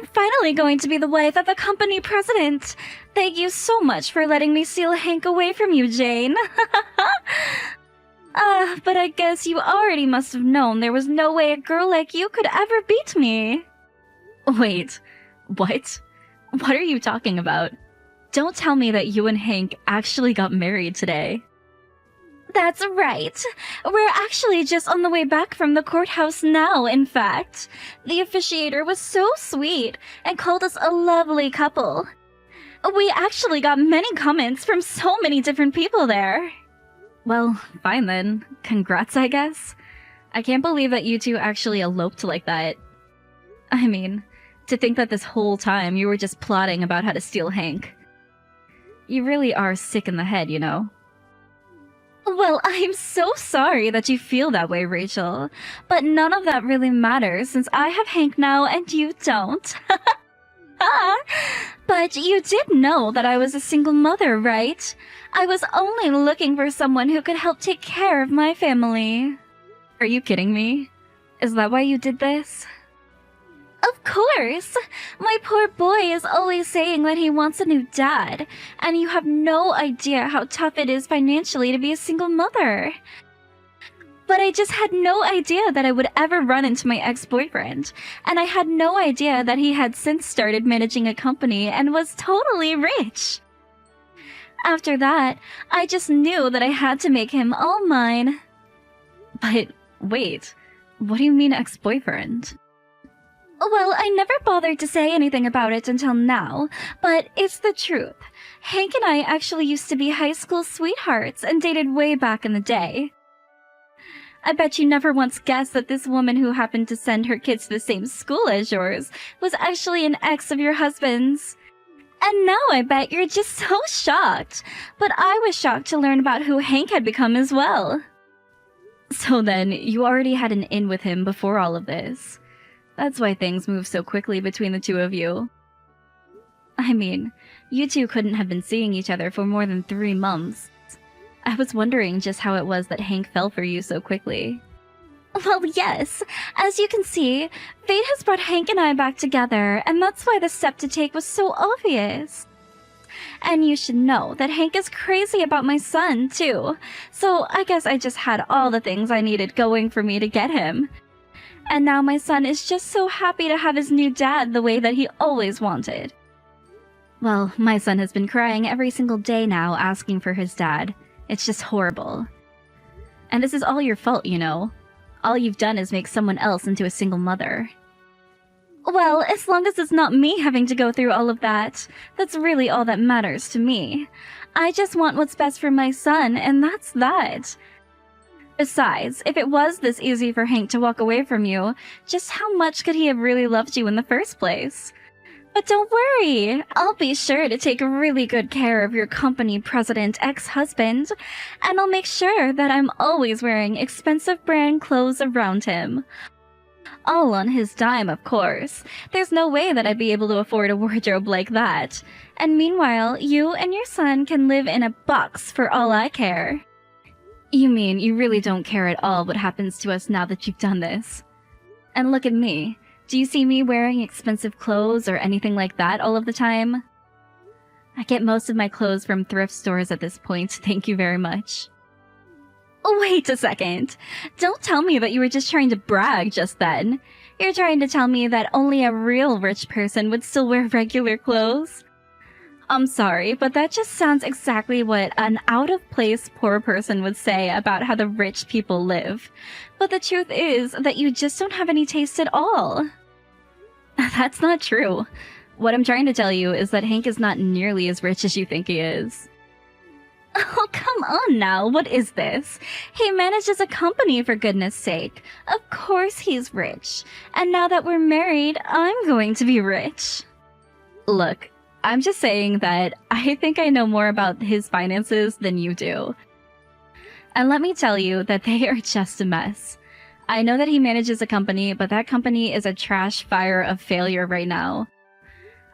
I'm finally going to be the wife of a company president. Thank you so much for letting me steal Hank away from you, Jane. But I guess you already must have known there was no way a girl like you could ever beat me. Wait, what? What are you talking about? Don't tell me that you and Hank actually got married today. That's right. We're actually just on the way back from the courthouse now, in fact. The officiator was so sweet and called us a lovely couple. We actually got many comments from so many different people there. Well, fine then. Congrats, I guess. I can't believe that you two actually eloped like that. I mean, to think that this whole time you were just plotting about how to steal Hank. You really are sick in the head, you know? Well, I'm so sorry that you feel that way, Rachel. But none of that really matters since I have Hank now and you don't. But you did know that I was a single mother, right? I was only looking for someone who could help take care of my family. Are you kidding me? Is that why you did this? Of course! My poor boy is always saying that he wants a new dad, and you have no idea how tough it is financially to be a single mother. But I just had no idea that I would ever run into my ex-boyfriend, and I had no idea that he had since started managing a company and was totally rich. After that, I just knew that I had to make him all mine. But wait, what do you mean ex-boyfriend? Well, I never bothered to say anything about it until now, but it's the truth. Hank and I actually used to be high school sweethearts and dated way back in the day. I bet you never once guessed that this woman who happened to send her kids to the same school as yours was actually an ex of your husband's. And now I bet you're just so shocked. But I was shocked to learn about who Hank had become as well. So then, you already had an in with him before all of this. That's why things move so quickly between the two of you. I mean, you two couldn't have been seeing each other for more than 3 months. I was wondering just how it was that Hank fell for you so quickly. Well, yes. As you can see, fate has brought Hank and I back together, and that's why the step to take was so obvious. And you should know that Hank is crazy about my son, too. So I guess I just had all the things I needed going for me to get him. And now my son is just so happy to have his new dad the way that he always wanted. Well, my son has been crying every single day now asking for his dad. It's just horrible. And this is all your fault, you know. All you've done is make someone else into a single mother. Well, as long as it's not me having to go through all of that, that's really all that matters to me. I just want what's best for my son, and that's that. Besides, if it was this easy for Hank to walk away from you, just how much could he have really loved you in the first place? But don't worry, I'll be sure to take really good care of your company president ex-husband, and I'll make sure that I'm always wearing expensive brand clothes around him. All on his dime, of course. There's no way that I'd be able to afford a wardrobe like that. And meanwhile, you and your son can live in a box for all I care. You mean you really don't care at all what happens to us now that you've done this? And look at me. Do you see me wearing expensive clothes or anything like that all of the time? I get most of my clothes from thrift stores at this point, thank you very much. Wait a second. Don't tell me that you were just trying to brag just then. You're trying to tell me that only a real rich person would still wear regular clothes? I'm sorry, but that just sounds exactly what an out-of-place poor person would say about how the rich people live. But the truth is that you just don't have any taste at all. That's not true. What I'm trying to tell you is that Hank is not nearly as rich as you think he is. Oh, come on now, what is this? He manages a company, for goodness sake. Of course he's rich. And now that we're married, I'm going to be rich. Look, I'm just saying that I think I know more about his finances than you do. And let me tell you that they are just a mess. I know that he manages a company, but that company is a trash fire of failure right now.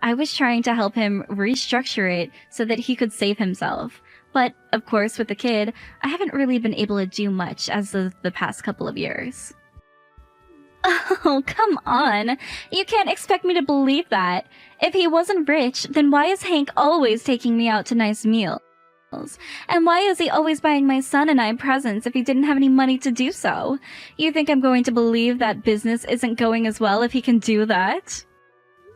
I was trying to help him restructure it so that he could save himself. But, of course, with the kid, I haven't really been able to do much as of the past couple of years. Oh, come on. You can't expect me to believe that. If he wasn't rich, then why is Hank always taking me out to nice meals? And why is he always buying my son and I presents if he didn't have any money to do so? You think I'm going to believe that business isn't going as well if he can do that?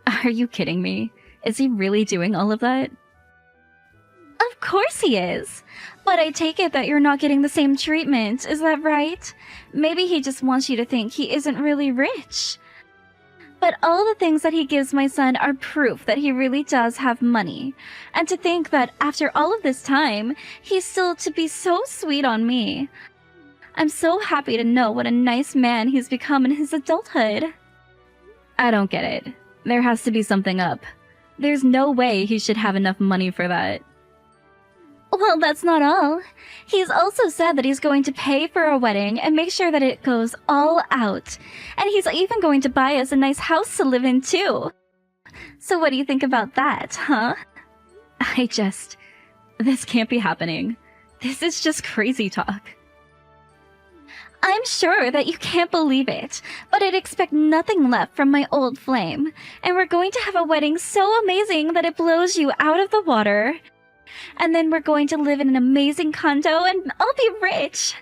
Are you kidding me? Is he really doing all of that? Of course he is. But I take it that you're not getting the same treatment, is that right? Maybe he just wants you to think he isn't really rich. But all the things that he gives my son are proof that he really does have money. And to think that after all of this time, he's still to be so sweet on me. I'm so happy to know what a nice man he's become in his adulthood. I don't get it. There has to be something up. There's no way he should have enough money for that. Well, that's not all. He's also said that he's going to pay for our wedding and make sure that it goes all out. And he's even going to buy us a nice house to live in, too. So what do you think about that, huh? This can't be happening. This is just crazy talk. I'm sure that you can't believe it, but I'd expect nothing left from my old flame. And we're going to have a wedding so amazing that it blows you out of the water. And then we're going to live in an amazing condo and I'll be rich.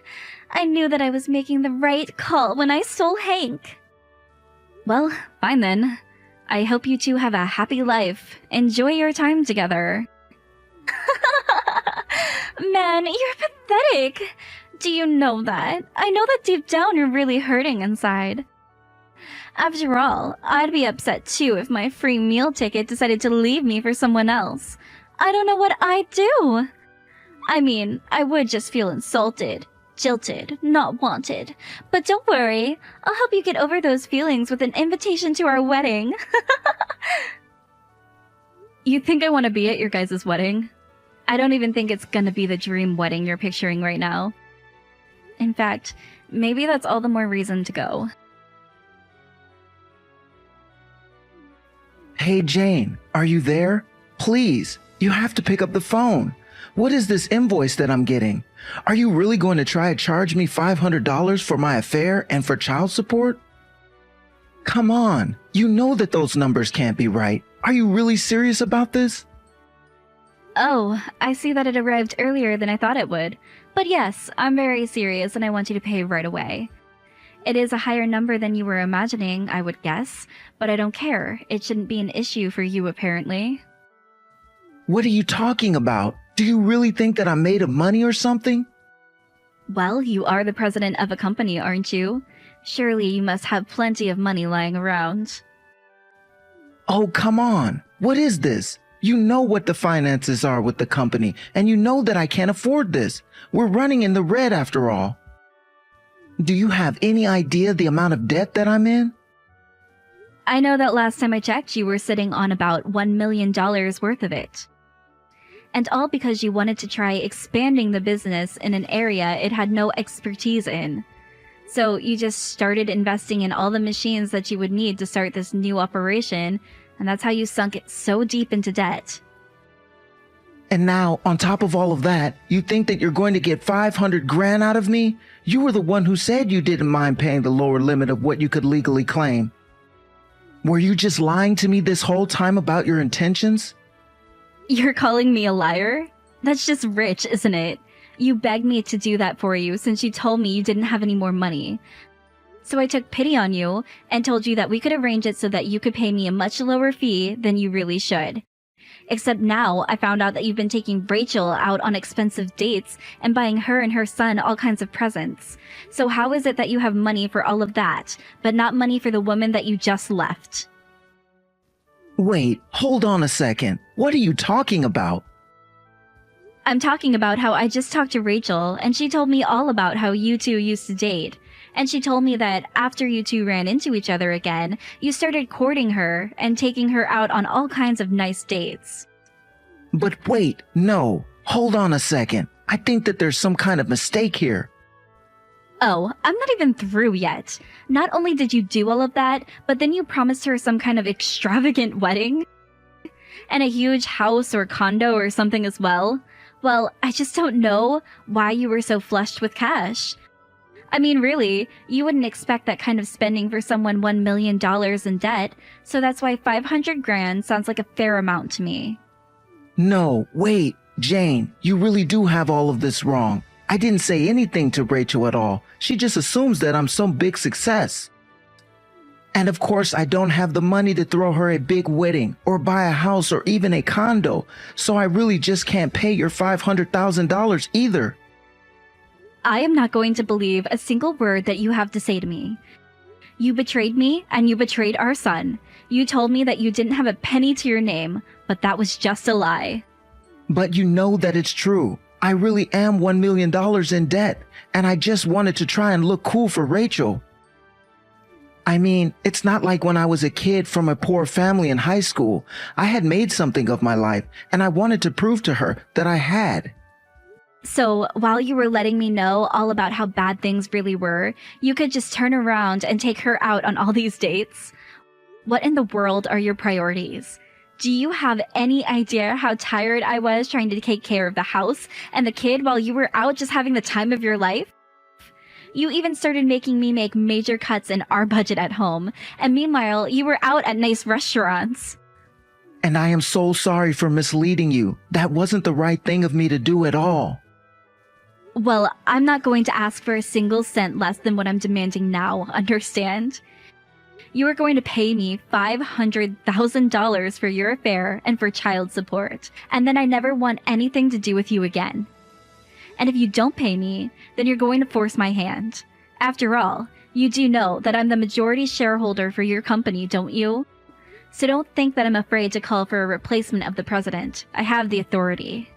I knew that I was making the right call when I stole Hank. Well, fine then. I hope you two have a happy life. Enjoy your time together. Man, you're pathetic. Do you know that? I know that deep down you're really hurting inside. After all, I'd be upset too if my free meal ticket decided to leave me for someone else. I don't know what I'd do. I mean, I would just feel insulted, jilted, not wanted. But don't worry, I'll help you get over those feelings with an invitation to our wedding. You think I want to be at your guys' wedding? I don't even think it's gonna be the dream wedding you're picturing right now. In fact, maybe that's all the more reason to go. Hey Jane, are you there? Please, you have to pick up the phone. What is this invoice that I'm getting? Are you really going to try to charge me $500 for my affair and for child support? Come on, you know that those numbers can't be right. Are you really serious about this? Oh, I see that it arrived earlier than I thought it would. But yes, I'm very serious and I want you to pay right away. It is a higher number than you were imagining, I would guess, but I don't care. It shouldn't be an issue for you, apparently. What are you talking about? Do you really think that I'm made of money or something? Well, you are the president of a company, aren't you? Surely you must have plenty of money lying around. Oh, come on. What is this? You know what the finances are with the company, and you know that I can't afford this. We're running in the red after all. Do you have any idea the amount of debt that I'm in? I know that last time I checked, you were sitting on about $1 million worth of it. And all because you wanted to try expanding the business in an area it had no expertise in. So you just started investing in all the machines that you would need to start this new operation, and that's how you sunk it so deep into debt. And now, on top of all of that, you think that you're going to get 500 grand out of me? You were the one who said you didn't mind paying the lower limit of what you could legally claim. Were you just lying to me this whole time about your intentions? You're calling me a liar? That's just rich, isn't it? You begged me to do that for you since you told me you didn't have any more money. So I took pity on you and told you that we could arrange it so that you could pay me a much lower fee than you really should. Except now I found out that you've been taking Rachel out on expensive dates and buying her and her son all kinds of presents. So how is it that you have money for all of that, but not money for the woman that you just left? Wait, hold on a second. What are you talking about? I'm talking about how I just talked to Rachel and she told me all about how you two used to date. And she told me that after you two ran into each other again, you started courting her and taking her out on all kinds of nice dates. But wait, no, hold on a second. I think that there's some kind of mistake here. Oh, I'm not even through yet. Not only did you do all of that, but then you promised her some kind of extravagant wedding? And a huge house or condo or something as well? Well, I just don't know why you were so flushed with cash. I mean, really, you wouldn't expect that kind of spending for someone $1 million in debt, so that's why 500 grand sounds like a fair amount to me. No, wait, Jane, you really do have all of this wrong. I didn't say anything to Rachel at all. She just assumes that I'm some big success. And of course, I don't have the money to throw her a big wedding or buy a house or even a condo, so I really just can't pay your $500,000 either. I am not going to believe a single word that you have to say to me. You betrayed me, and you betrayed our son. You told me that you didn't have a penny to your name, but that was just a lie. But you know that it's true. I really am $1 million in debt, and I just wanted to try and look cool for Rachel. I mean, it's not like when I was a kid from a poor family in high school. I had made something of my life, and I wanted to prove to her that I had. So, while you were letting me know all about how bad things really were, you could just turn around and take her out on all these dates? What in the world are your priorities? Do you have any idea how tired I was trying to take care of the house and the kid while you were out just having the time of your life? You even started making me make major cuts in our budget at home, and meanwhile, you were out at nice restaurants. And I am so sorry for misleading you. That wasn't the right thing of me to do at all. Well, I'm not going to ask for a single cent less than what I'm demanding now, understand? You are going to pay me $500,000 for your affair and for child support, and then I never want anything to do with you again. And if you don't pay me, then you're going to force my hand. After all, you do know that I'm the majority shareholder for your company, don't you? So don't think that I'm afraid to call for a replacement of the president. I have the authority.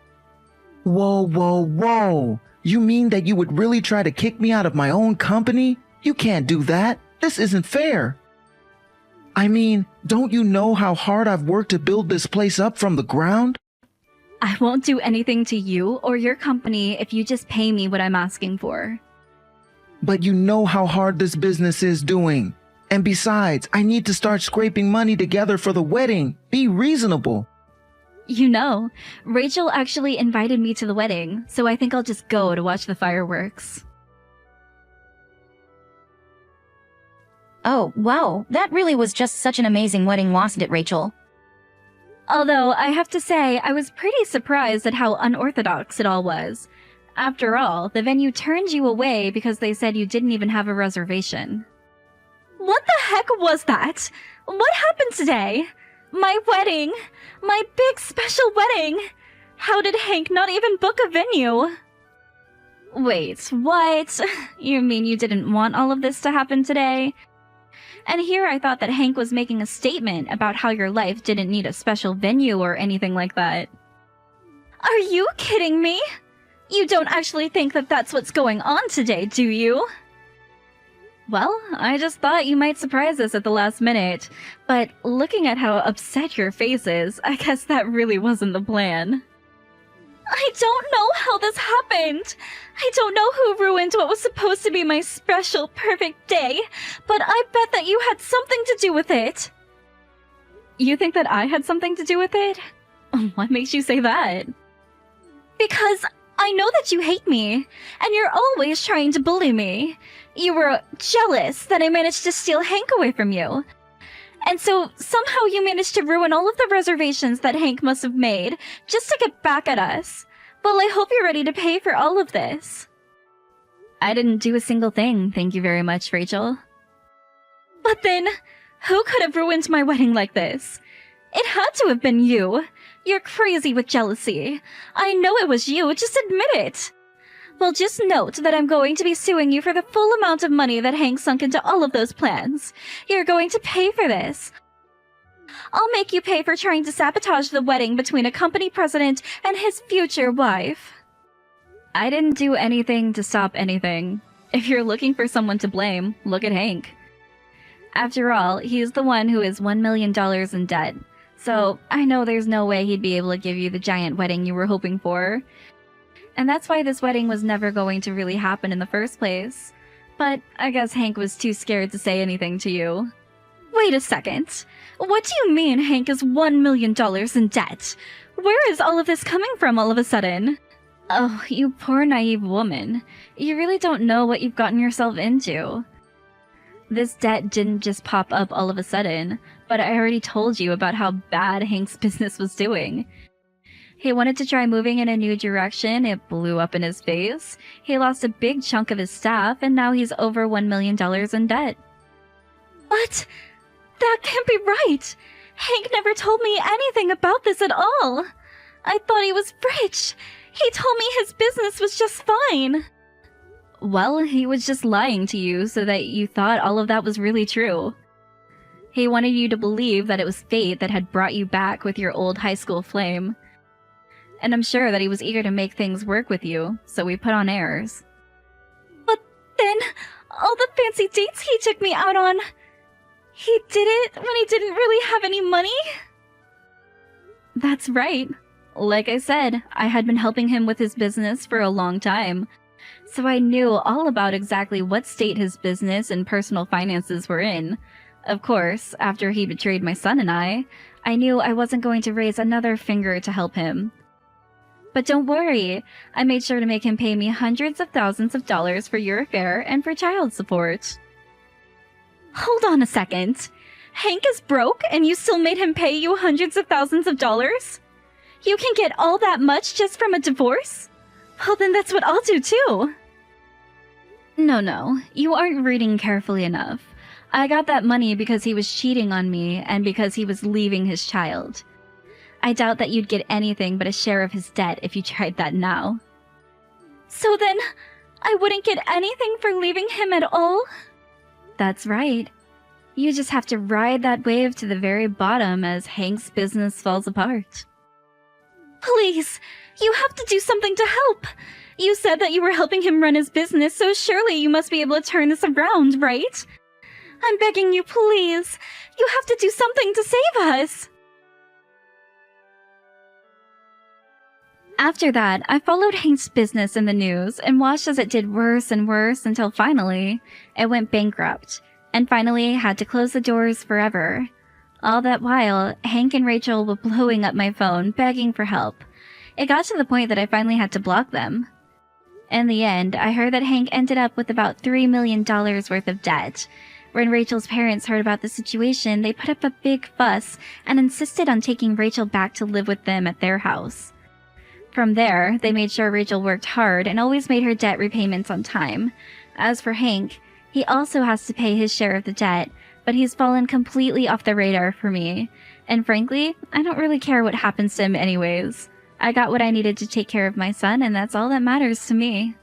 Whoa, whoa, whoa. You mean that you would really try to kick me out of my own company? You can't do that. This isn't fair. I mean, don't you know how hard I've worked to build this place up from the ground? I won't do anything to you or your company if you just pay me what I'm asking for. But you know how hard this business is doing. And besides, I need to start scraping money together for the wedding. Be reasonable. You know, Rachel actually invited me to the wedding, so I think I'll just go to watch the fireworks. Oh, wow, that really was just such an amazing wedding, wasn't it, Rachel? Although, I have to say, I was pretty surprised at how unorthodox it all was. After all, the venue turned you away because they said you didn't even have a reservation. What the heck was that? What happened today? My wedding! My big special wedding! How did Hank not even book a venue? Wait, what? You mean you didn't want all of this to happen today? And here I thought that Hank was making a statement about how your life didn't need a special venue or anything like that. Are you kidding me? You don't actually think that that's what's going on today, do you? Well, I just thought you might surprise us at the last minute, but looking at how upset your face is, I guess that really wasn't the plan. I don't know how this happened. I don't know who ruined what was supposed to be my special, perfect day, but I bet that you had something to do with it. You think that I had something to do with it? What makes you say that? Because I know that you hate me, and you're always trying to bully me. You were jealous that I managed to steal Hank away from you. And so somehow you managed to ruin all of the reservations that Hank must have made just to get back at us. Well, I hope you're ready to pay for all of this. I didn't do a single thing, thank you very much, Rachel. But then, who could have ruined my wedding like this? It had to have been you. You're crazy with jealousy. I know it was you, just admit it. Well, just note that I'm going to be suing you for the full amount of money that Hank sunk into all of those plans. You're going to pay for this. I'll make you pay for trying to sabotage the wedding between a company president and his future wife. I didn't do anything to stop anything. If you're looking for someone to blame, look at Hank. After all, he's the one who is $1 million in debt. So I know there's no way he'd be able to give you the giant wedding you were hoping for. And that's why this wedding was never going to really happen in the first place. But I guess Hank was too scared to say anything to you. Wait a second. What do you mean Hank is $1 million in debt? Where is all of this coming from all of a sudden? Oh, you poor naive woman. You really don't know what you've gotten yourself into. This debt didn't just pop up all of a sudden, but I already told you about how bad Hank's business was doing. He wanted to try moving in a new direction, it blew up in his face. He lost a big chunk of his staff, and now he's over $1 million in debt. What? That can't be right! Hank never told me anything about this at all! I thought he was rich! He told me his business was just fine! Well, he was just lying to you so that you thought all of that was really true. He wanted you to believe that it was fate that had brought you back with your old high school flame. And I'm sure that he was eager to make things work with you, so we put on airs. But then, all the fancy dates he took me out on... He did it when he didn't really have any money? That's right. Like I said, I had been helping him with his business for a long time, so I knew all about exactly what state his business and personal finances were in. Of course, after he betrayed my son and I knew I wasn't going to raise another finger to help him. But don't worry, I made sure to make him pay me hundreds of thousands of dollars for your affair and for child support. Hold on a second. Hank is broke and you still made him pay you hundreds of thousands of dollars? You can get all that much just from a divorce? Well, then that's what I'll do too. No, you aren't reading carefully enough. I got that money because he was cheating on me and because he was leaving his child. I doubt that you'd get anything but a share of his debt if you tried that now. So then, I wouldn't get anything for leaving him at all? That's right. You just have to ride that wave to the very bottom as Hank's business falls apart. Please, you have to do something to help. You said that you were helping him run his business, so surely you must be able to turn this around, right? I'm begging you, please. You have to do something to save us. After that, I followed Hank's business in the news and watched as it did worse and worse until finally, it went bankrupt, and finally had to close the doors forever. All that while, Hank and Rachel were blowing up my phone, begging for help. It got to the point that I finally had to block them. In the end, I heard that Hank ended up with about $3 million worth of debt. When Rachel's parents heard about the situation, they put up a big fuss and insisted on taking Rachel back to live with them at their house. From there, they made sure Rachel worked hard and always made her debt repayments on time. As for Hank, he also has to pay his share of the debt, but he's fallen completely off the radar for me. And frankly, I don't really care what happens to him anyways. I got what I needed to take care of my son, and that's all that matters to me.